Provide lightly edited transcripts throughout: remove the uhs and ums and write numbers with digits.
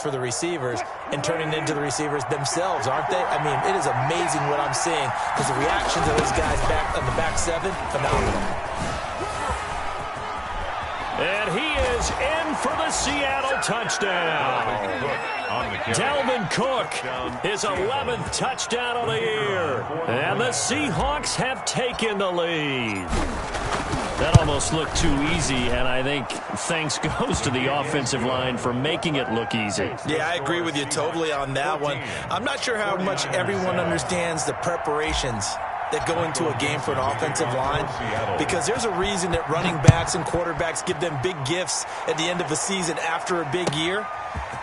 for the receivers and turning into the receivers themselves, aren't they? I mean, it is amazing what I'm seeing because the reactions of those guys back on the back seven, phenomenal. And he is in for the Seattle touchdown. Dalvin Cook, his 11th touchdown of the year. And the Seahawks have taken the lead. That almost looked too easy, and I think thanks goes to the offensive line for making it look easy. Yeah, I agree with you totally on that one. I'm not sure how much everyone understands the preparations that go into a game for an offensive line, because there's a reason that running backs and quarterbacks give them big gifts at the end of the season after a big year.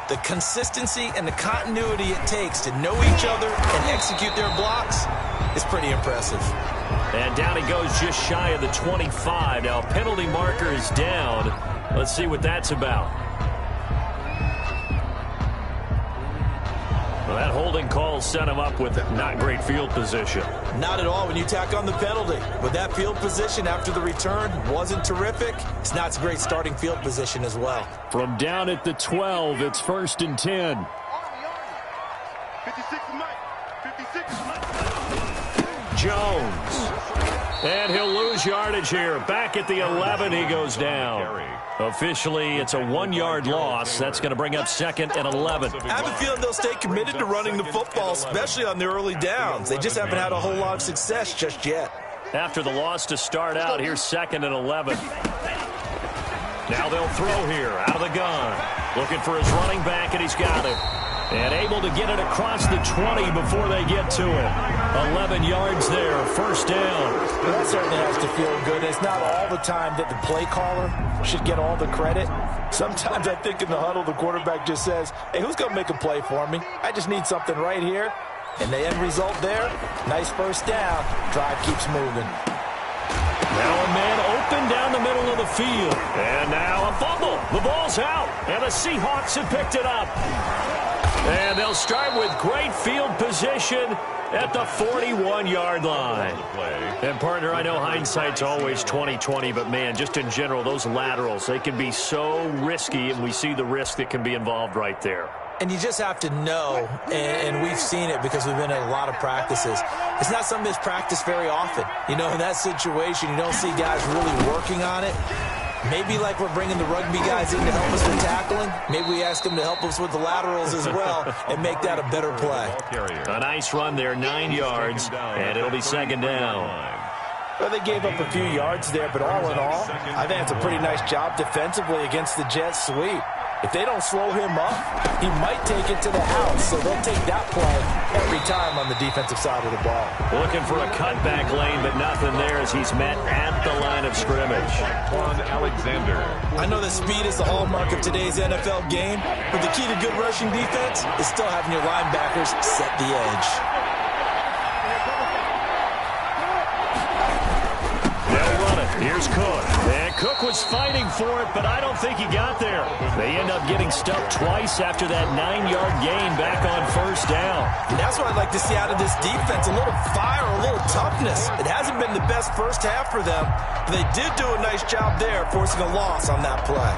The consistency and the continuity it takes to know each other and execute their blocks is pretty impressive. And down he goes just shy of the 25. Now, penalty marker is down. Let's see what that's about. Well, that holding call set him up with not great field position. Not at all when you tack on the penalty. With that field position after the return wasn't terrific, it's not a great starting field position as well. From down at the 12, it's 1st and 10. 56 Mike. 56 Mike. Jones. And he'll lose yardage here. Back at the 11, he goes down. Officially, it's a 1-yard loss. That's going to bring up 2nd and 11. I have a feeling they'll stay committed to running the football, especially on the early downs. They just haven't had a whole lot of success just yet. After the loss to start out, here's 2nd and 11. Now they'll throw here out of the gun. Looking for his running back, and he's got it. And able to get it across the 20 before they get to it. 11 yards there, 1st down. Well, that certainly has to feel good. It's not all the time that the play caller should get all the credit. Sometimes I think in the huddle, the quarterback just says, hey, who's going to make a play for me? I just need something right here. And the end result there, nice 1st down. Drive keeps moving. Now a man open down the middle of the field. And now a fumble. The ball's out. And the Seahawks have picked it up. And they'll start with great field position at the 41-yard line. And, partner, I know hindsight's always 20/20, but, man, just in general, those laterals, they can be so risky, and we see the risk that can be involved right there. And you just have to know, and we've seen it because we've been at a lot of practices. It's not something that's practiced very often. You know, in that situation, you don't see guys really working on it. Maybe like we're bringing the rugby guys in to help us with tackling. Maybe we ask them to help us with the laterals as well and make that a better play. A nice run there, 9 yards, and it'll be 2nd down. Well, they gave up a few yards there, but all in all, I think it's a pretty nice job defensively against the Jets sweep. If they don't slow him up, he might take it to the house, so they'll take that play every time on the defensive side of the ball. Looking for a cutback lane, but nothing there as he's met at the line of scrimmage. Alexander. I know that speed is the hallmark of today's NFL game, but the key to good rushing defense is still having your linebackers set the edge. They'll run it. Here's Cook. And Cook was fighting for it, but I don't think he got there. They end up getting stuffed twice after that 9-yard gain back on 1st down. And that's what I'd like to see out of this defense, a little fire, a little toughness. It hasn't been the best first half for them, but they did do a nice job there, forcing a loss on that play.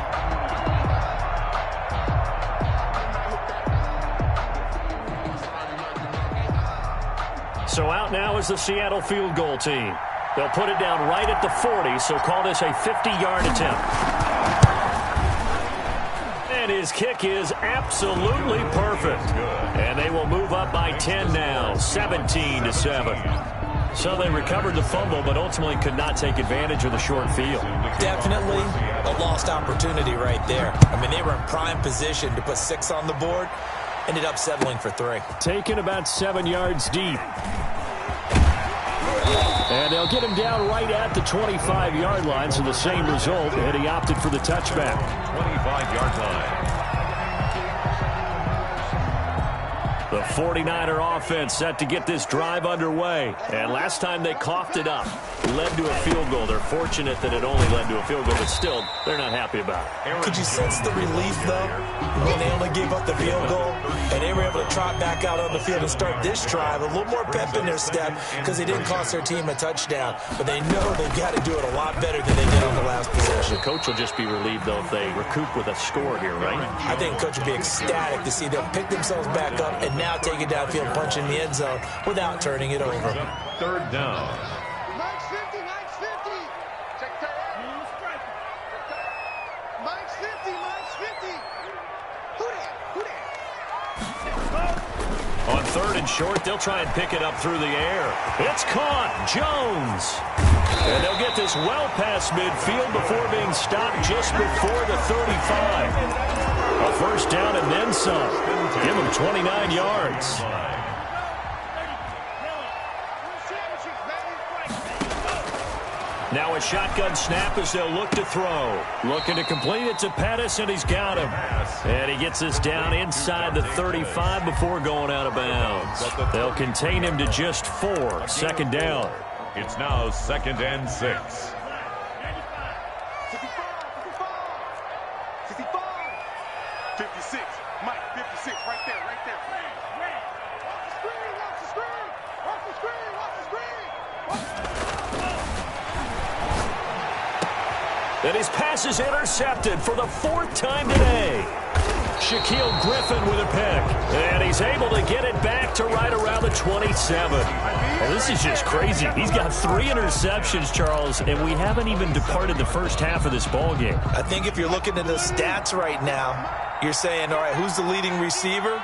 So out now is the Seattle field goal team. They'll put it down right at the 40, so call this a 50-yard attempt. And his kick is absolutely perfect. And they will move up by 10 now, 17-7. So they recovered the fumble, but ultimately could not take advantage of the short field. Definitely a lost opportunity right there. I mean, they were in prime position to put 6 on the board. Ended up settling for 3. Taken about 7 yards deep. And they'll get him down right at the 25-yard line, so the same result, and he opted for the touchback. 25-yard line. The 49er offense set to get this drive underway. And last time they coughed it up. led to a field goal. They're fortunate that it only led to a field goal, but still, they're not happy about it. Could you sense the relief, though, when they only gave up the field goal and they were able to trot back out on the field and start this drive? A little more pep in their step because they didn't cost their team a touchdown, but they know they've got to do it a lot better than they did on the last possession. The coach will just be relieved, though, if they recoup with a score here, right? I think coach will be ecstatic to see them pick themselves back up and now take it downfield, punch in the end zone without turning it over. Third down. Mike's 50, Mike's 50. Check that out. Mike's 50, Mike's 50. Who that? On third and short, they'll try and pick it up through the air. It's caught. Jones. And they'll get this well past midfield before being stopped just before the 35. A first down and then some. Give them 29 yards. Now a shotgun snap as they'll look to throw. Looking to complete it to Pettis, and he's got him. And he gets us down inside the 35 before going out of bounds. They'll contain him to just 4. Second down. It's now 2nd and 6. 55, 56. Mike, 56, right there, right there. Watch the screen, watch the screen. Watch the screen, watch the screen. And his pass is intercepted for the 4th time today. Shaquille Griffin with a pick. And he's able to get it back to right around the 27. Well, this is just crazy. He's got 3 interceptions, Charles, and we haven't even departed the first half of this ballgame. I think if you're looking at the stats right now, you're saying, all right, who's the leading receiver?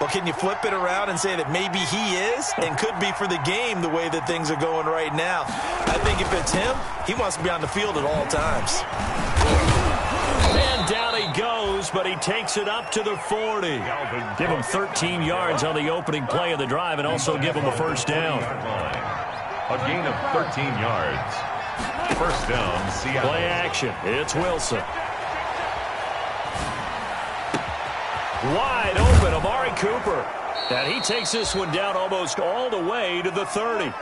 Well, can you flip it around and say that maybe he is and could be for the game the way that things are going right now? I think if it's him, he wants to be on the field at all times. And down he goes, but he takes it up to the 40. Give him 13 yards on the opening play of the drive and also give him a first down. A gain of 13 yards. First down, Seattle. Play action. It's Wilson. Wide open, Amari Cooper. And he takes this one down almost all the way to the 30.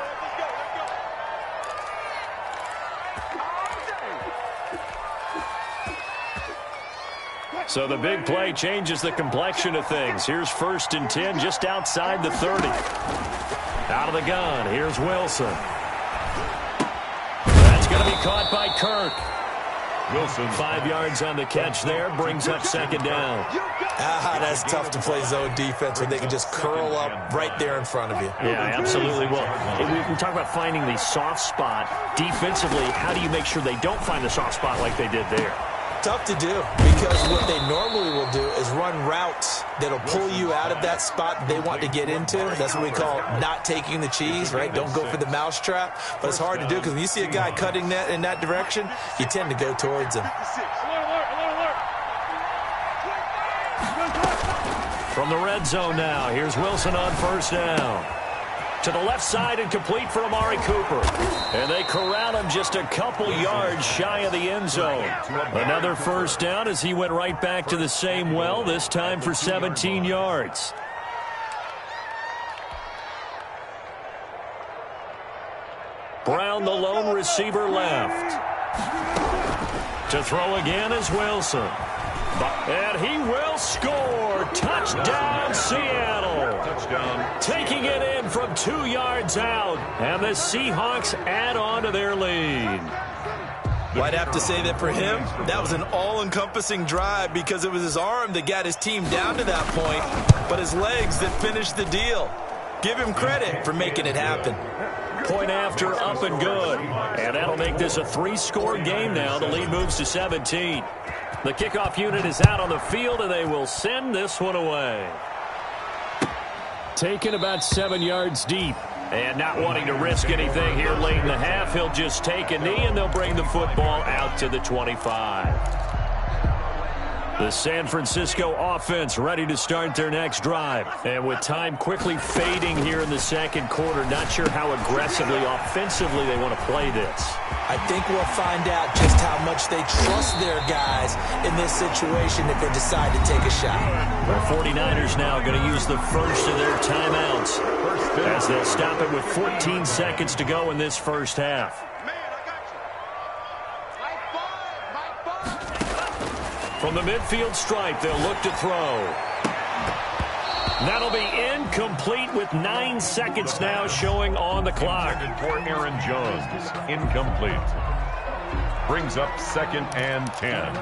So the big play changes the complexion of things. Here's 1st and 10 just outside the 30. Out of the gun, here's Wilson. That's going to be caught by Kirk. Wilson. 5 yards on the catch there, brings up 2nd down. That's tough to play zone defense when they can just curl up right there in front of you. Yeah, absolutely. Well, we talk about finding the soft spot. Defensively, how do you make sure they don't find the soft spot like they did there? Tough to do because what they normally will do is run routes that'll pull you out of that spot they want to get into. That's what we call not taking the cheese, right? Don't go for the mousetrap. But it's hard to do because when you see a guy cutting that in that direction, you tend to go towards him. From the red zone now, here's Wilson on first down. To the left side and complete for Amari Cooper. And they corral him just a couple yards shy of the end zone. Another first down as he went right back to the same well, this time for 17 yards. Brown, the lone receiver, left. To throw again is Wilson. And he will score. Touchdown, Seattle. Touchdown. Taking it in from 2 yards out. And the Seahawks add on to their lead. Well, I'd have to say that for him, that was an all-encompassing drive because it was his arm that got his team down to that point, but his legs that finished the deal. Give him credit for making it happen. Point after, up and good. And that'll make this a 3-score game now. The lead moves to 17. The kickoff unit is out on the field, and they will send this one away. Taken about 7 yards deep. And not wanting to risk anything here late in the half, he'll just take a knee, and they'll bring the football out to the 25. The San Francisco offense ready to start their next drive. And with time quickly fading here in the second quarter, not sure how aggressively, offensively they want to play this. I think we'll find out just how much they trust their guys in this situation if they decide to take a shot. The 49ers now going to use the first of their timeouts as they'll stop it with 14 seconds to go in this first half. From the midfield stripe, they'll look to throw. That'll be incomplete with 9 seconds now showing on the clock. For Aaron Jones, incomplete. Brings up 2nd and 10.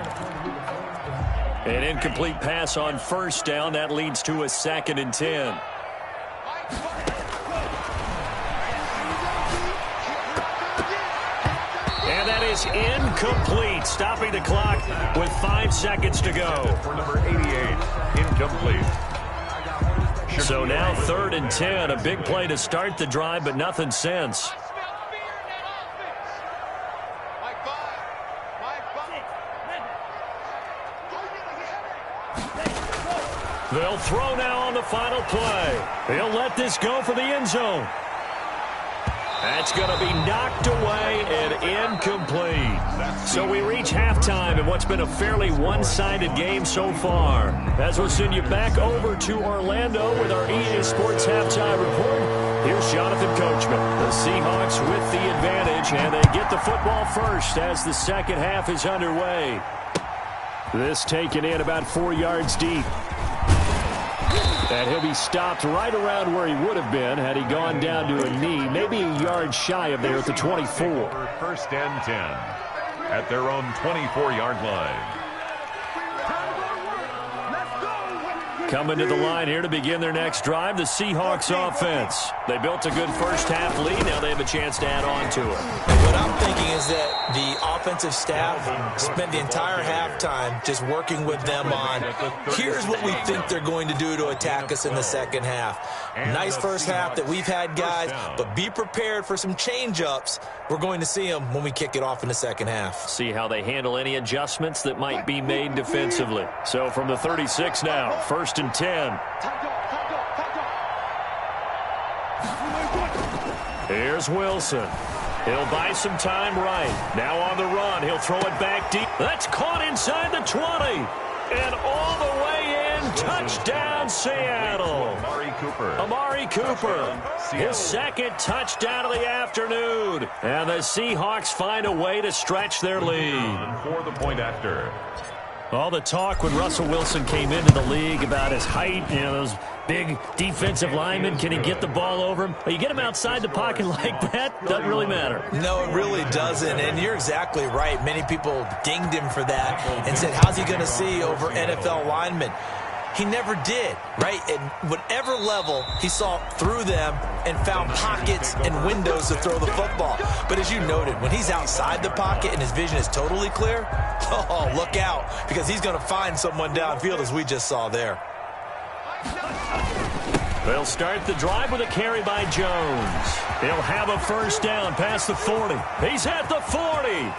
An incomplete pass on first down. That leads to a 2nd and 10. And that is incomplete, stopping the clock with 5 seconds to go. For number 88, incomplete. So now 3rd and 10, a big play to start the drive, but nothing since. They'll throw now on the final play. He'll let this go for the end zone. That's going to be knocked away and incomplete. So we reach halftime in what's been a fairly one-sided game so far. As we'll send you back over to Orlando with our EA Sports Halftime Report, here's Jonathan Coachman. The Seahawks with the advantage, and they get the football first as the second half is underway. This taken in about 4 yards deep. And he'll be stopped right around where he would have been had he gone down to a knee, maybe a yard shy of there at the 24. 1st and 10 at their own 24-yard line. Coming to the line here to begin their next drive, the Seahawks offense. They built a good first half lead. Now they have a chance to add on to it. What I'm thinking is that the offensive staff spent the entire halftime just working with them on, here's what we think they're going to do to attack us in the second half. Nice first half that we've had, guys, but be prepared for some change-ups. We're going to see them when we kick it off in the second half. See how they handle any adjustments that might be made defensively. So from the 36 now, 1st and 10. Here's Wilson. He'll buy some time right. Now on the run. He'll throw it back deep. That's caught inside the 20. And all the way in. Touchdown, Seattle. Amari Cooper. His 2nd touchdown of the afternoon. And the Seahawks find a way to stretch their lead. For the point after. All the talk when Russell Wilson came into the league about his height, those big defensive linemen, can he get the ball over him? You get him outside the pocket like that, doesn't really matter. No, it really doesn't, and you're exactly right. Many people dinged him for that and said, how's he going to see over NFL linemen? He never did, right? At whatever level, he saw through them and found pockets and windows to throw the football. But as you noted, when he's outside the pocket and his vision is totally clear, oh, look out, because he's going to find someone downfield, as we just saw there. They'll start the drive with a carry by Jones. He'll have a first down past the 40. He's at the 40,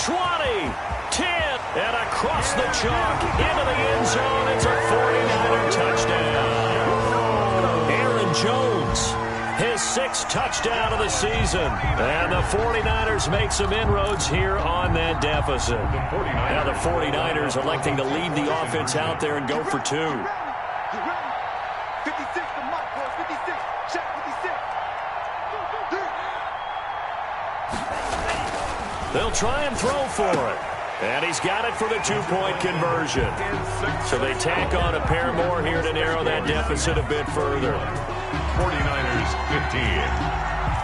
20, 10, and across the chalk into the end zone. It's a 49er touchdown. Aaron Jones, his 6th touchdown of the season. And the 49ers make some inroads here on that deficit. Now the 49ers electing to leave the offense out there and go for 2. 56 to Mike, boys. 56. Check 56. They'll try and throw for it. And he's got it for the 2-point conversion. So they tack on a pair more here to narrow that deficit a bit further. 49ers 15.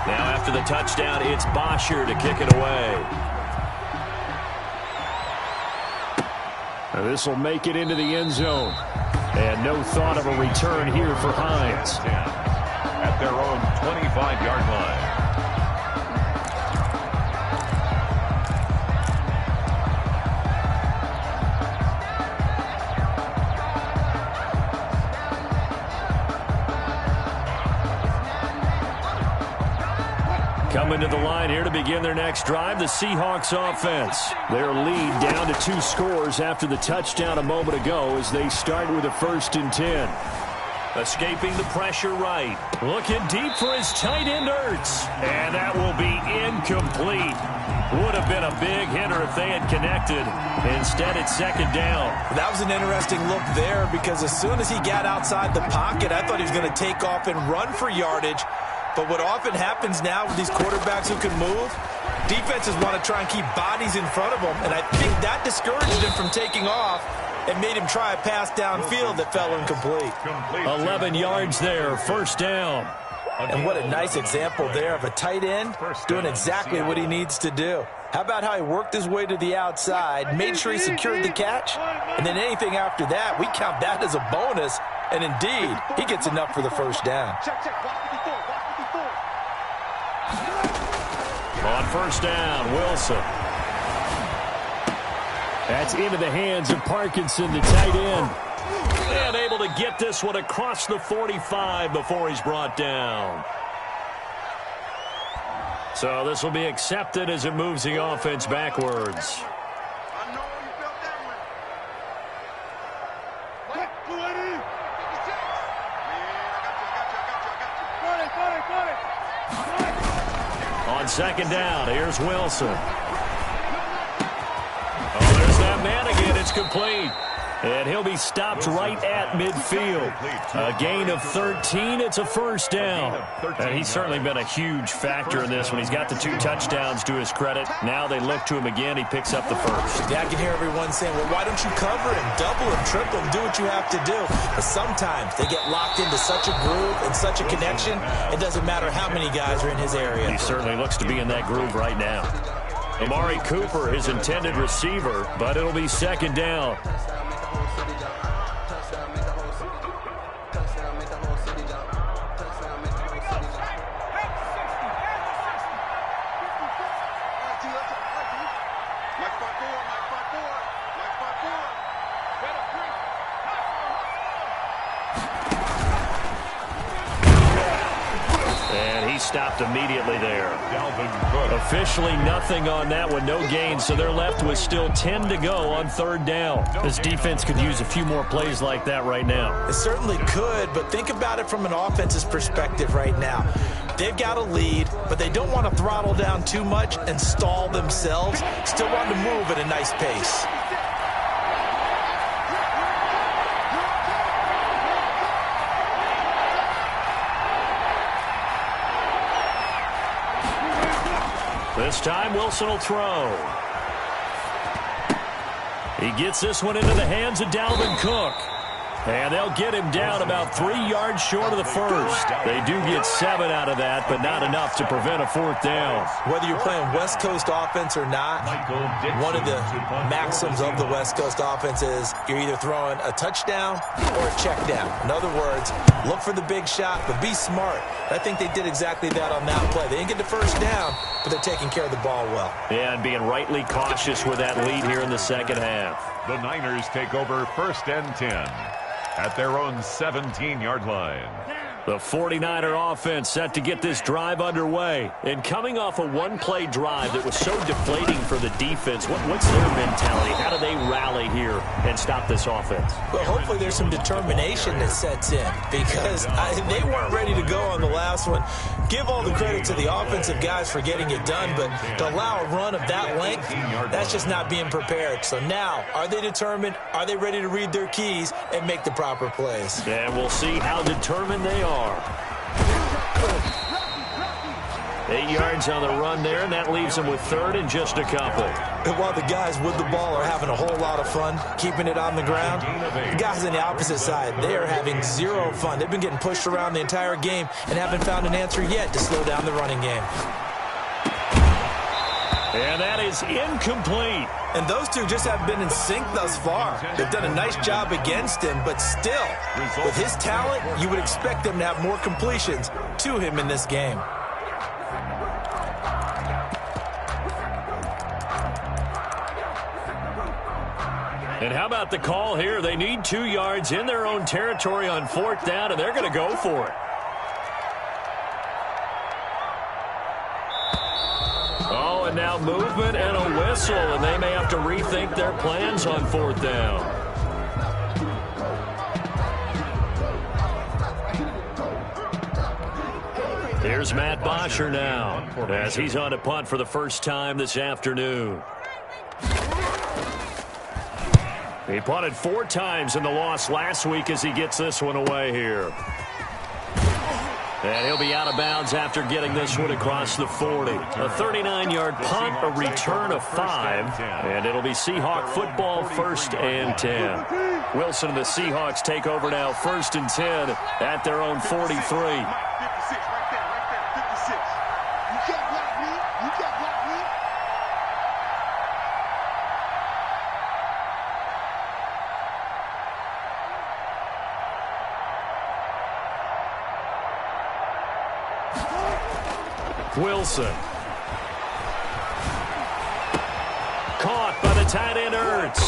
Now after the touchdown, it's Bosher to kick it away. Now this will make it into the end zone. And no thought of a return here for Hines. At their own 25-yard line. Coming to the line here to begin their next drive, the Seahawks offense. Their lead down to 2 scores after the touchdown a moment ago as they start with a 1st and 10. Escaping the pressure right. Looking deep for his tight end, Ertz. And that will be incomplete. Would have been a big hitter if they had connected. Instead, it's 2nd down. That was an interesting look there because as soon as he got outside the pocket, I thought he was going to take off and run for yardage. But what often happens now with these quarterbacks who can move, Defenses want to try and keep bodies in front of them, and I think that discouraged him from taking off and made him try a pass downfield that fell incomplete. 11 yards there, first down. And what a nice example there of a tight end doing exactly what he needs to do. How about how he worked his way to the outside, made sure he secured the catch, and then anything after that, we count that as a bonus, and indeed, he gets enough for the first down. On first down, Wilson. That's into the hands of Parkinson, the tight end. And able to get this one across the 45 before he's brought down. So this will be accepted as it moves the offense backwards. I know you felt that one. On second down, here's Wilson. Oh, there's that man again. It's complete. And he'll be stopped right at midfield. A gain of 13. It's a first down. And he's certainly been a huge factor in this when he's got the 2 touchdowns to his credit. Now they look to him again. He picks up the first. Yeah, I can hear everyone saying, well, why don't you cover him, double him, triple him, do what you have to do. But sometimes they get locked into such a groove and such a connection, it doesn't matter how many guys are in his area. He certainly looks to be in that groove right now. Amari Cooper, his intended receiver, but it'll be second down. Stopped immediately there. Officially nothing on that one, no gain, so they're left with still 10 to go on third down. This defense could use a few more plays like that right now. It certainly could, but think about it from an offense's perspective right now. They've got a lead, but they don't want to throttle down too much and stall themselves. Still want to move at a nice pace. This time, Wilson will throw. He gets this one into the hands of Dalvin Cook. And they'll get him down about 3 yards short of the first. They do get 7 out of that, but not enough to prevent a fourth down. Whether you're playing West Coast offense or not, one of the maxims of the West Coast offense is you're either throwing a touchdown or a check down. In other words, look for the big shot, but be smart. I think they did exactly that on that play. They didn't get the first down, but they're taking care of the ball well. Yeah, and being rightly cautious with that lead here in the second half. The Niners take over 1st and 10 at their own 17-yard line. The 49er offense set to get this drive underway. And coming off a one-play drive that was so deflating for the defense, what's their mentality? How do they rally here and stop this offense? Well, hopefully there's some determination that sets in because they weren't ready to go on the last one. Give all the credit to the offensive guys for getting it done, but to allow a run of that length, that's just not being prepared. So now, are they determined? Are they ready to read their keys and make the proper plays? And we'll see how determined they are. 8 yards on the run there, and that leaves them with third and just a couple. And while the guys with the ball are having a whole lot of fun keeping it on the ground, the guys on the opposite side, they are having zero fun. They've been getting pushed around the entire game and haven't found an answer yet to slow down the running game. And that is incomplete. And those two just have been in sync thus far. They've done a nice job against him, but still, with his talent, you would expect them to have more completions to him in this game. And how about the call here? They need 2 yards in their own territory on fourth down, and they're going to go for it. Oh, and now movement and a whistle, and they may have to rethink their plans on fourth down. Here's Matt Bosher now, as he's on a punt for the first time this afternoon. He punted 4 times in the loss last week as he gets this one away here. And he'll be out of bounds after getting this one across the 40. A 39-yard punt, a return of 5, and it'll be Seahawk football, 1st and 10. Wilson and the Seahawks take over now, 1st and 10 at their own 43. 56, right there, 56. You can't block me. You can't block me. Wilson. Caught by the tight end, Ertz.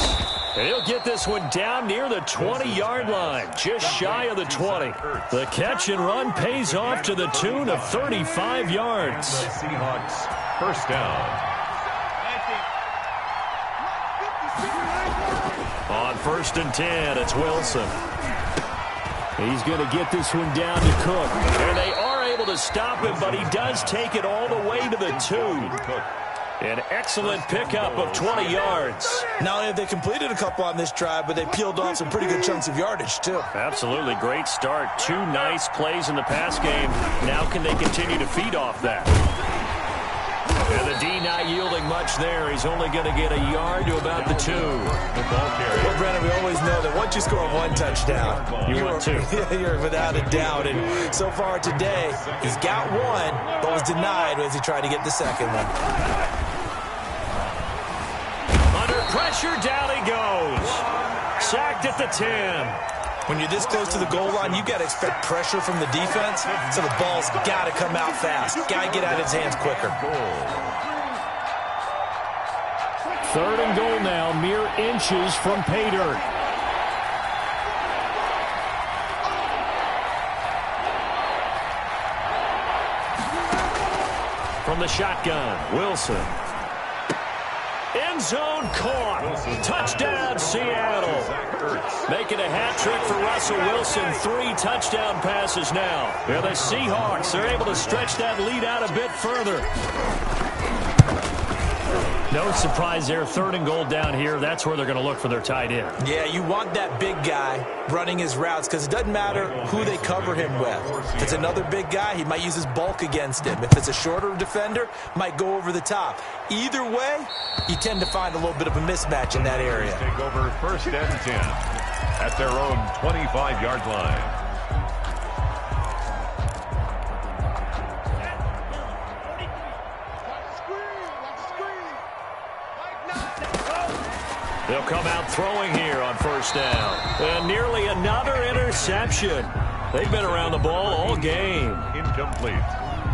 And he'll get this one down near the 20-yard line, just shy of the 20. The catch and run pays off to the tune of 35 yards. Seahawks, 1st down. On 1st and 10, it's Wilson. He's going to get this one down to Cook. And they are able to stop him, but he does take it all the way to the 2. An excellent pickup of 20 yards. Not only have they completed a couple on this drive, but they peeled off some pretty good chunks of yardage, too. Absolutely great start. 2 nice plays in the pass game. Now can they continue to feed off that? And the D not yielding much there. He's only going to get a yard to about the 2. Well, Brennan, we always know that once you score 1 touchdown, you're 2. You're without a doubt. And so far today, he's got 1, but was denied as he tried to get the second one. Under pressure, down he goes. Sacked at the 10. When you're this close to the goal line, you've got to expect pressure from the defense, so the ball's got to come out fast. Got to get out of his hands quicker. 3rd and goal now, mere inches from pay dirt. From the shotgun, Wilson. End zone caught. Touchdown, Seattle. Making a hat trick for Russell Wilson. 3 touchdown passes now. Yeah, the Seahawks are able to stretch that lead out a bit further. No surprise there. 3rd and goal down here. That's where they're going to look for their tight end. Yeah, you want that big guy running his routes because it doesn't matter who they cover him with. If it's another big guy, he might use his bulk against him. If it's a shorter defender, might go over the top. Either way, you tend to find a little bit of a mismatch in that area. Take over 1st and 10 at their own 25-yard line. They'll come out throwing here on 1st down. And nearly another interception. They've been around the ball all game. Incomplete.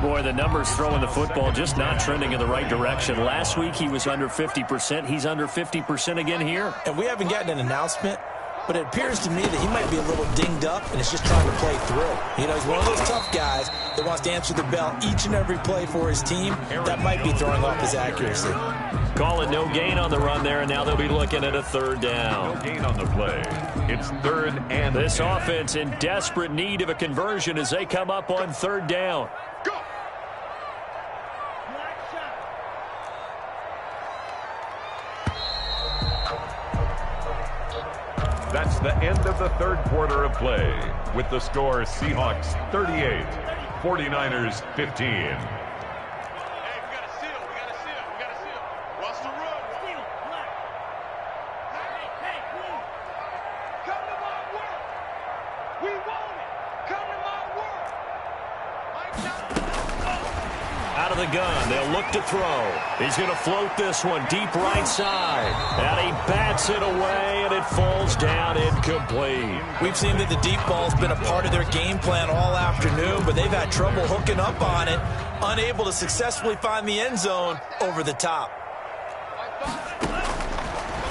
Boy, the numbers throwing the football just not trending in the right direction. Last week he was under 50%. He's under 50% again here. And we haven't gotten an announcement, but it appears to me that he might be a little dinged up and is just trying to play through. You know, he's one of those tough guys that wants to answer the bell each and every play for his team. That might be throwing off his accuracy. Call it no gain on the run there, and now they'll be looking at a 3rd down. No gain on the play. It's 3rd and This offense in desperate need of a conversion as they come up on 3rd down. Go. That's the end of the 3rd quarter of play. With the score, Seahawks 38, 49ers 15. Out of the gun, they'll look to throw. He's going to float this one deep right side. And he bats it away, and it falls down incomplete. We've seen that the deep ball's been a part of their game plan all afternoon, but they've had trouble hooking up on it, unable to successfully find the end zone over the top.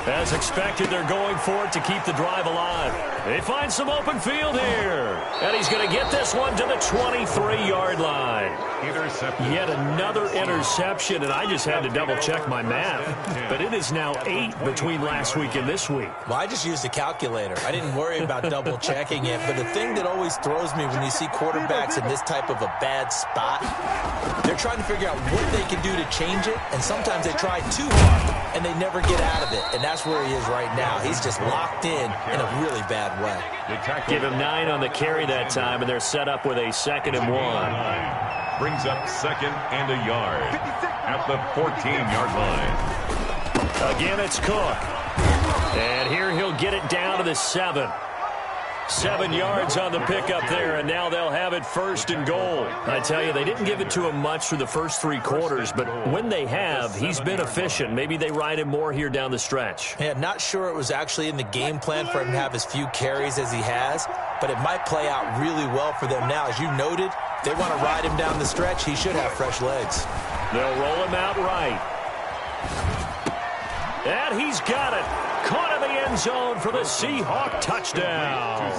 As expected, they're going for it to keep the drive alive. They find some open field here. And he's going to get this one to the 23-yard line. Interception. Yet another interception, and I just had to double-check my math. But it is now 8 between last week and this week. Well, I just used a calculator. I didn't worry about double-checking it. But the thing that always throws me when you see quarterbacks in this type of a bad spot, they're trying to figure out what they can do to change it. And sometimes they try too hard, and they never get out of it. And that's where he is right now. He's just locked in a really bad bad way. Give him 9 on the carry that time, and they're set up with a 2nd and 1. Brings up 2nd and a yard at the 14-yard line. Again, it's Cook. And here he'll get it down to the 7. 7 yards on the pickup there, and now they'll have it 1st and goal. I tell you, they didn't give it to him much through the first 3 quarters, but when they have, he's been efficient. Maybe they ride him more here down the stretch. Yeah, not sure it was actually in the game plan for him to have as few carries as he has, but it might play out really well for them now. As you noted, if they want to ride him down the stretch, he should have fresh legs. They'll roll him out right. And he's got it. Caught in the end zone for the Seahawk touchdown.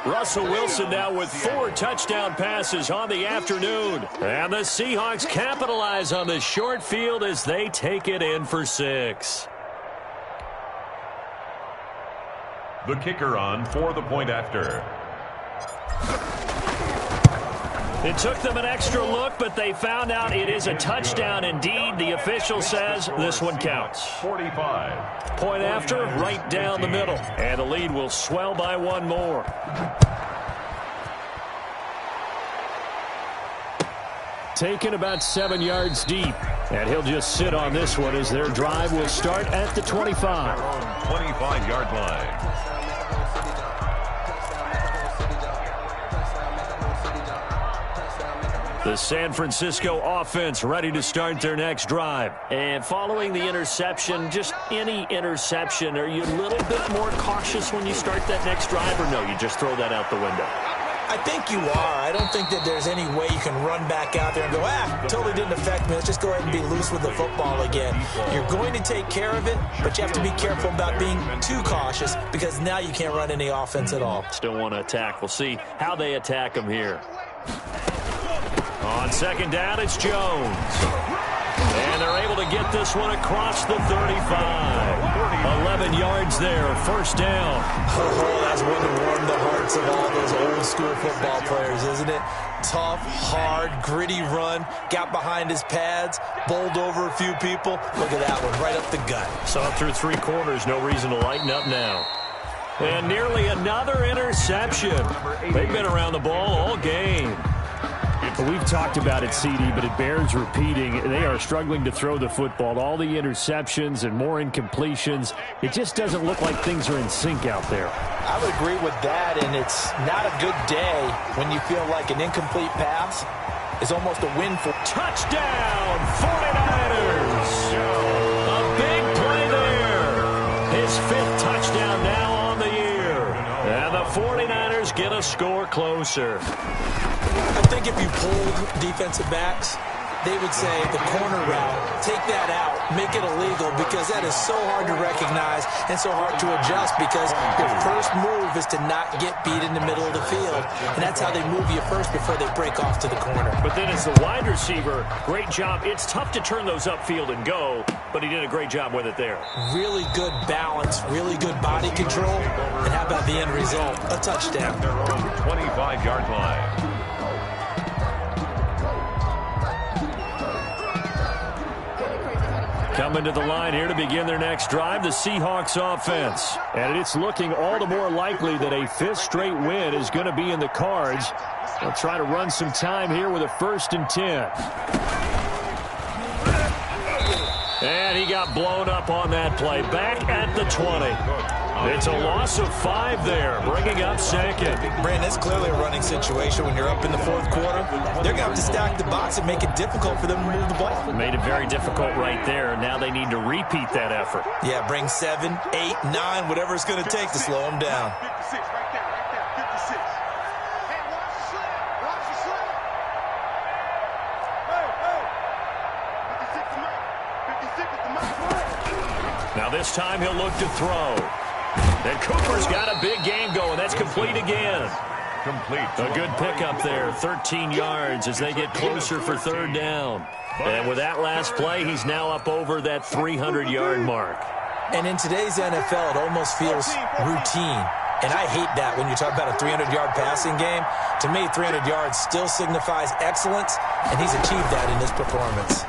Russell Wilson now with 4 touchdown passes on the afternoon. And the Seahawks capitalize on the short field as they take it in for 6. The kicker on for the point after. It took them an extra look, but they found out it is a touchdown indeed. The official says this one counts. 45. Point after, right down the middle. And the lead will swell by 1 more. Taken about 7 yards deep. And he'll just sit on this one as their drive will start at the 25. 25-yard line. The San Francisco offense ready to start their next drive. And following the interception, just any interception, are you a little bit more cautious when you start that next drive, or no, you just throw that out the window? I think you are. I don't think that there's any way you can run back out there and go, totally didn't affect me. Let's just go ahead and be loose with the football again. You're going to take care of it, but you have to be careful about being too cautious because now you can't run any offense at all. Still want to attack. We'll see how they attack them here. On 2nd down, it's Jones. And they're able to get this one across the 35. 11 yards there, 1st down. Oh, that's one to warm the hearts of all those old school football players, isn't it? Tough, hard, gritty run, got behind his pads, bowled over a few people. Look at that one, right up the gut. Saw it through 3 quarters, no reason to lighten up now. And nearly another interception. They've been around the ball all game. We've talked about it, CD, but it bears repeating. They are struggling to throw the football. All the interceptions and more incompletions. It just doesn't look like things are in sync out there. I would agree with that, and it's not a good day when you feel like an incomplete pass is almost a win for. Touchdown, 49ers! A big play there. His 5th touchdown now on the year. And the 49ers get a score closer. I think if you pulled defensive backs, they would say the corner route, take that out, make it illegal, because that is so hard to recognize and so hard to adjust because your first move is to not get beat in the middle of the field. And that's how they move you first before they break off to the corner. But then as the wide receiver, great job. It's tough to turn those upfield and go, but he did a great job with it there. Really good balance, really good body control. And how about the end result? A touchdown. Their own 25-yard line. Coming to the line here to begin their next drive, the Seahawks offense. And it's looking all the more likely that a 5th straight win is going to be in the cards. They'll try to run some time here with a 1st and 10. And he got blown up on that play. Back at the 20. It's a loss of 5 there, bringing up 2nd. Brandon, it's clearly a running situation when you're up in the 4th quarter. They're going to have to stack the box and make it difficult for them to move the ball. Made it very difficult right there. Now they need to repeat that effort. Yeah, bring 7, 8, 9, whatever it's going to take to slow them down. 56 right there, 56. Hey, watch the slant, watch the slant. Hey, 56 is the mark. Now this time he'll look to throw. And Cooper's got a big game going. That's complete again. Complete. A good pickup there, 13 yards as they get closer for 3rd down. And with that last play, he's now up over that 300-yard mark. And in today's NFL, it almost feels routine. And I hate that when you talk about a 300-yard passing game. To me, 300 yards still signifies excellence, and he's achieved that in this performance.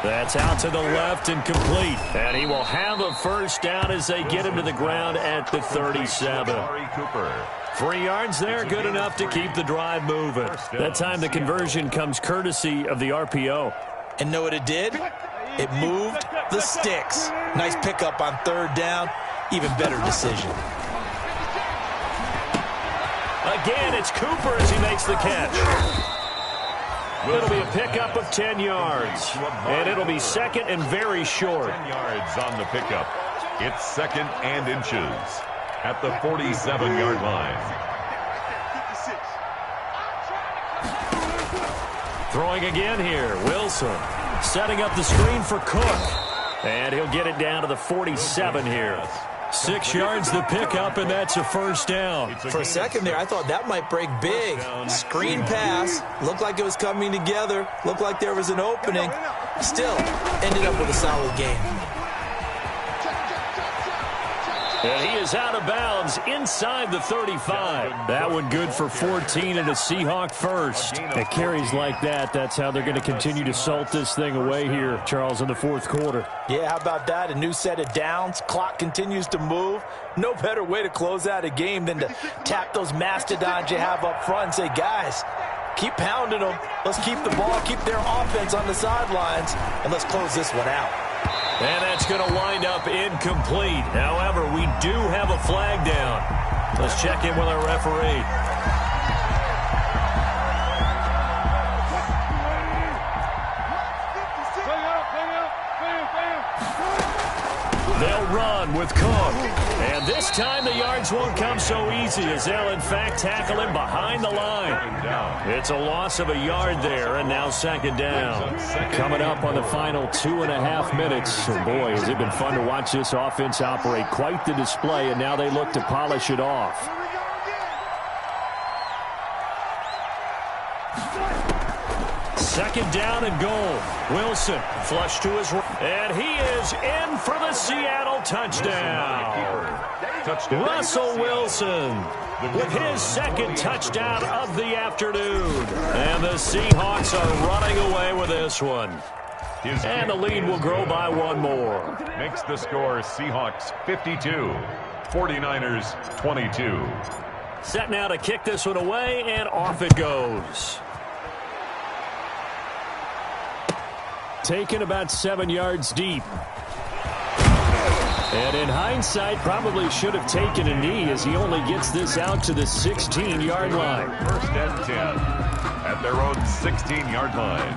That's out to the left and complete. And he will have a first down as they get him to the ground at the 37. 3 yards there, good enough to keep the drive moving. That time the conversion comes courtesy of the RPO. And know what it did? It moved the sticks. Nice pickup on 3rd down. Even better decision. Again, it's Cooper as he makes the catch. It'll be a pickup of 10 yards. And it'll be 2nd and very short. 10 yards on the pickup. It's 2nd and inches at the 47-yard line. Throwing again here. Wilson setting up the screen for Cook. And he'll get it down to the 47 here. 6 yards the pickup, and that's a first down. For a second there, I thought that might break big. Screen pass. Looked like it was coming together. Looked like there was an opening. Still, ended up with a solid game. And he is out of bounds inside the 35. That one good for 14 and a Seahawk first. At carries like that, that's how they're going to continue to salt this thing away here, Charles, in the 4th quarter. Yeah, how about that? A new set of downs. Clock continues to move. No better way to close out a game than to tap those mastodons you have up front and say, guys, keep pounding them. Let's keep the ball, keep their offense on the sidelines, and let's close this one out. And that's going to wind up incomplete. However, we do have a flag down. Let's check in with our referee. They'll run with Cook. And this time the yards won't come so easy as they'll, in fact, tackle him behind the line. It's a loss of a yard there, and now 2nd down. Coming up on the final 2.5 minutes. And boy, has it been fun to watch this offense operate. Quite the display, and now they look to polish it off. Second down and goal. Wilson flush to his right. And he is in for the Seattle touchdown. Russell Wilson with his 2nd touchdown of the afternoon. And the Seahawks are running away with this one. And the lead will grow by 1 more. Makes the score Seahawks 52, 49ers 22. Set now to kick this one away, and off it goes. Taken about 7 yards deep. And in hindsight, probably should have taken a knee as he only gets this out to the 16-yard line. 1st and 10 at their own 16-yard line.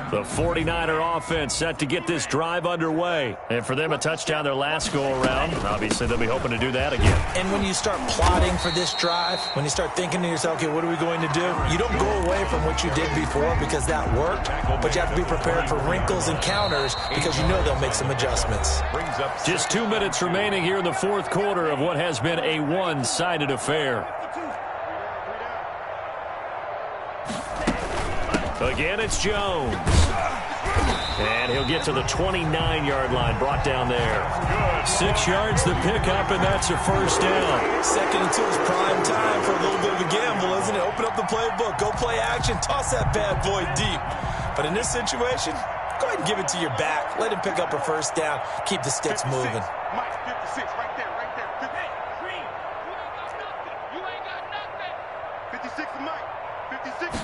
The 49er offense set to get this drive underway. And for them, a touchdown their last go-around. Obviously, they'll be hoping to do that again. And when you start plotting for this drive, when you start thinking to yourself, okay, what are we going to do? You don't go away from what you did before because that worked, but you have to be prepared for wrinkles and counters because you know they'll make some adjustments. Just 2 minutes remaining here in the 4th quarter of what has been a one-sided affair. Again, it's Jones. And he'll get to the 29-yard line, brought down there. 6 yards the pickup, and that's a first down. 2nd and 2 is prime time for a little bit of a gamble, isn't it? Open up the playbook, go play action, toss that bad boy deep. But in this situation, go ahead and give it to your back. Let him pick up a first down. Keep the sticks moving. Mike, 56, right there, right there. 56 to Mike, 56.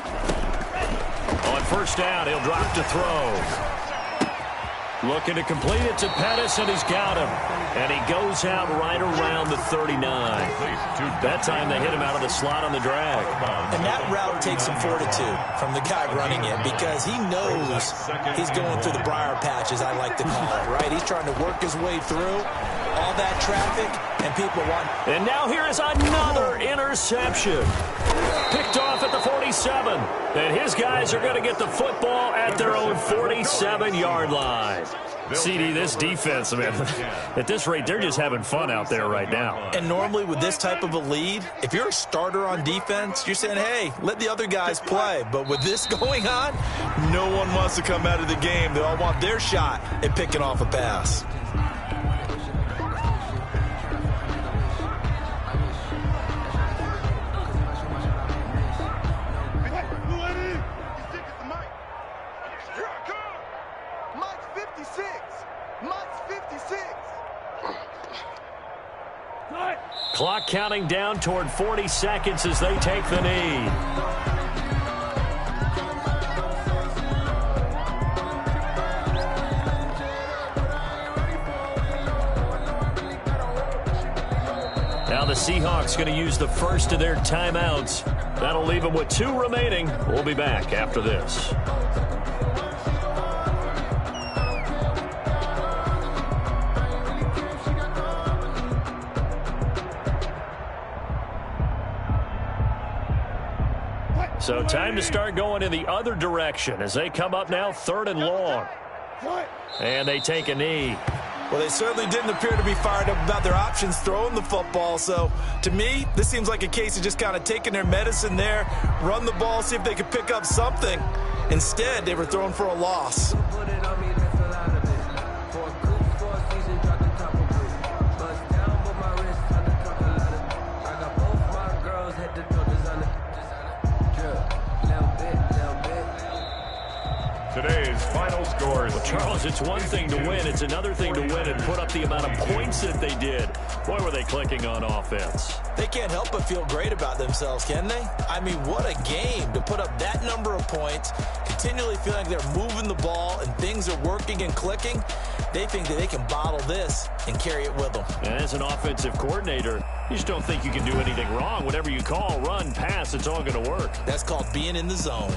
On first down, he'll drop to throw. Looking to complete it to Pettis, and he's got him. And he goes out right around the 39. That time they hit him out of the slot on the drag. And that route takes some fortitude from the guy running it because he knows he's going through the briar patch, as I like to call it, right? He's trying to work his way through all that traffic, and people want... And now here is another interception. Picked off at the 47. And his guys are going to get the football at their own 47-yard line. CD, this defense, man, at this rate, they're just having fun out there right now. And normally with this type of a lead, if you're a starter on defense, you're saying, hey, let the other guys play. But with this going on, no one wants to come out of the game. They all want their shot at picking off a pass. Clock counting down toward 40 seconds as they take the knee. Now the Seahawks going to use the first of their timeouts. That'll leave them with 2 remaining. We'll be back after this. So time to start going in the other direction as they come up now 3rd and long. And they take a knee. Well, they certainly didn't appear to be fired up about their options throwing the football. So, to me, this seems like a case of just kind of taking their medicine there, run the ball, see if they could pick up something. Instead, they were throwing for a loss. Today's final scores. Well, Charles, it's one thing to win. It's another thing to win and put up the amount of points that they did. Boy, were they clicking on offense. They can't help but feel great about themselves, can they? I mean, what a game to put up that number of points, continually feeling like they're moving the ball and things are working and clicking. They think that they can bottle this and carry it with them. And as an offensive coordinator, you just don't think you can do anything wrong. Whatever you call, run, pass, it's all going to work. That's called being in the zone.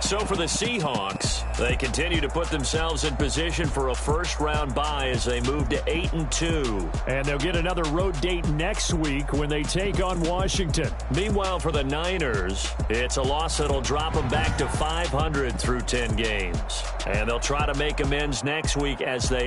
So for the Seahawks, they continue to put themselves in position for a first-round bye as they move to 8-2. And they'll get another road date next week when they take on Washington. Meanwhile, for the Niners, it's a loss that'll drop them back to 500 through 10 games. And they'll try to make amends next week as they